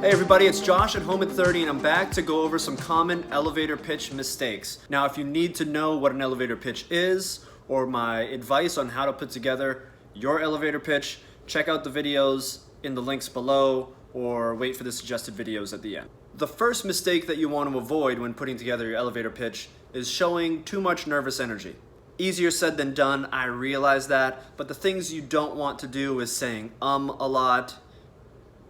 Hey everybody, it's Josh at Home at 30 and I'm back to go over some common elevator pitch mistakes. Now if you need to know what an elevator pitch is or my advice on how to put together your elevator pitch, check out the videos in the links below or wait for the suggested videos at the end. The first mistake that you want to avoid when putting together your elevator pitch is showing too much nervous energy. Easier said than done, I realize that, but the things you don't want to do is saying a lot,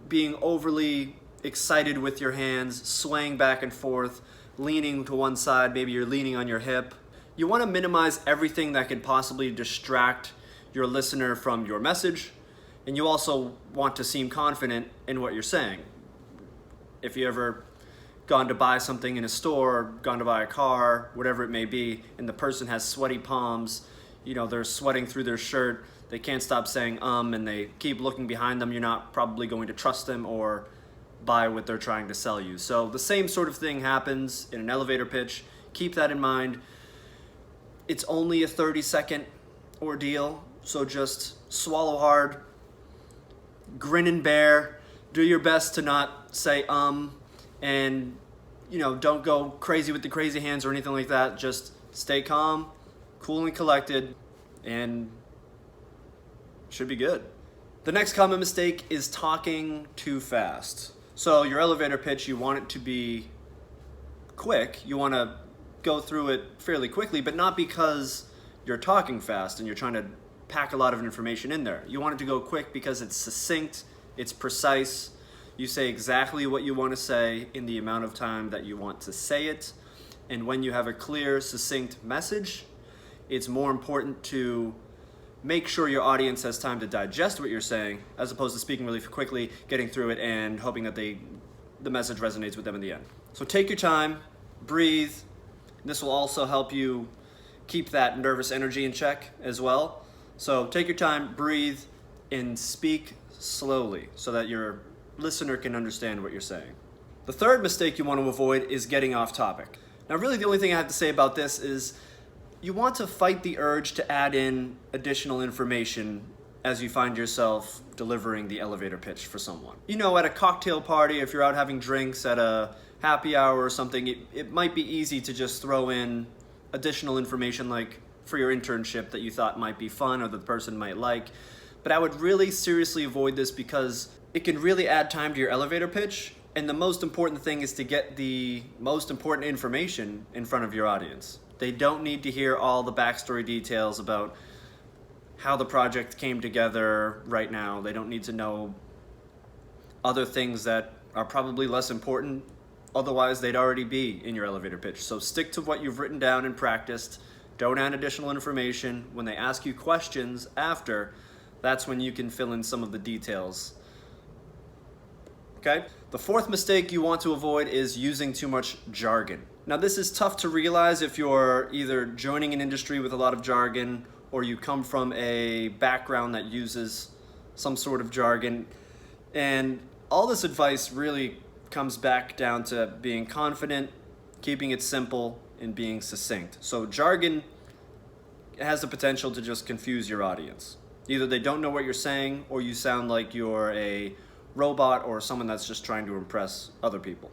being overly excited with your hands, swaying back and forth, leaning to one side, maybe you're leaning on your hip. You want to minimize everything that could possibly distract your listener from your message, and you also want to seem confident in what you're saying. If you ever gone to buy something in a store, gone to buy a car, whatever it may be, and the person has sweaty palms, they're sweating through their shirt, they can't stop saying and they keep looking behind them, you're not probably going to trust them or buy what they're trying to sell you. So the same sort of thing happens in an elevator pitch. Keep that in mind. It's only a 30-second ordeal, so just swallow hard, grin and bear, do your best to not say and don't go crazy with the crazy hands or anything like that. Just stay calm, cool and collected, and should be good. The next common mistake is talking too fast. So your elevator pitch, you want it to be quick. You want to go through it fairly quickly, but not because you're talking fast and you're trying to pack a lot of information in there. You want it to go quick because it's succinct, it's precise. You say exactly what you want to say in the amount of time that you want to say it. And when you have a clear, succinct message, it's more important to make sure your audience has time to digest what you're saying, as opposed to speaking really quickly, getting through it, and hoping that the message resonates with them in the end. So take your time, breathe. This will also help you keep that nervous energy in check as well. So take your time, breathe, and speak slowly so that your listener can understand what you're saying. The third mistake you want to avoid is getting off topic. Now really the only thing I have to say about this is you want to fight the urge to add in additional information as you find yourself delivering the elevator pitch for someone. At a cocktail party, if you're out having drinks at a happy hour or something, it might be easy to just throw in additional information like for your internship that you thought might be fun or that the person might like. But I would really seriously avoid this because it can really add time to your elevator pitch. And the most important thing is to get the most important information in front of your audience. They don't need to hear all the backstory details about how the project came together right now. They don't need to know other things that are probably less important. Otherwise, they'd already be in your elevator pitch. So stick to what you've written down and practiced. Don't add additional information. When they ask you questions after, that's when you can fill in some of the details. Okay? The fourth mistake you want to avoid is using too much jargon. Now this is tough to realize if you're either joining an industry with a lot of jargon or you come from a background that uses some sort of jargon. And all this advice really comes back down to being confident, keeping it simple, and being succinct. So jargon has the potential to just confuse your audience. Either they don't know what you're saying or you sound like you're a robot or someone that's just trying to impress other people.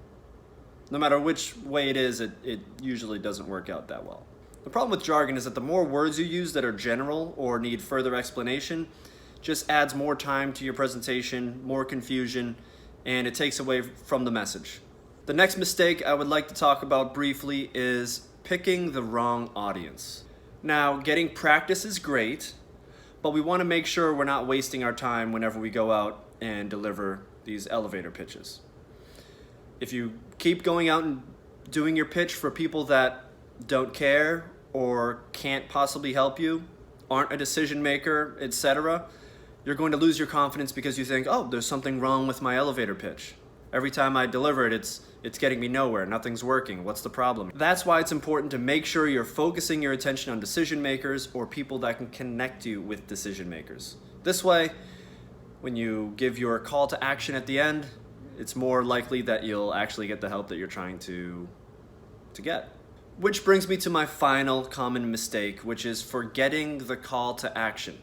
No matter which way it is, it usually doesn't work out that well. The problem with jargon is that the more words you use that are general or need further explanation, just adds more time to your presentation, more confusion, and it takes away from the message. The next mistake I would like to talk about briefly is picking the wrong audience. Now, getting practice is great, but we want to make sure we're not wasting our time whenever we go out and deliver these elevator pitches. If you keep going out and doing your pitch for people that don't care or can't possibly help you, aren't a decision maker, etc., you're going to lose your confidence because you think, there's something wrong with my elevator pitch. Every time I deliver it, it's getting me nowhere. Nothing's working. What's the problem? That's why it's important to make sure you're focusing your attention on decision makers or people that can connect you with decision makers. This way, when you give your call to action at the end, it's more likely that you'll actually get the help that you're trying to get. Which brings me to my final common mistake, which is forgetting the call to action.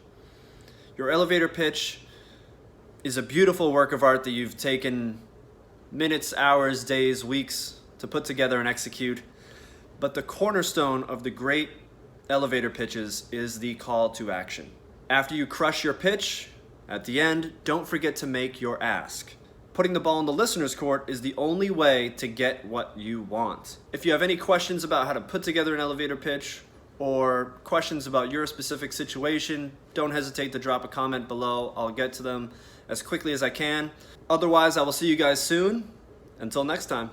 Your elevator pitch is a beautiful work of art that you've taken minutes, hours, days, weeks to put together and execute. But the cornerstone of the great elevator pitches is the call to action. After you crush your pitch, at the end, don't forget to make your ask. Putting the ball in the listener's court is the only way to get what you want. If you have any questions about how to put together an elevator pitch or questions about your specific situation, don't hesitate to drop a comment below. I'll get to them as quickly as I can. Otherwise, I will see you guys soon. Until next time.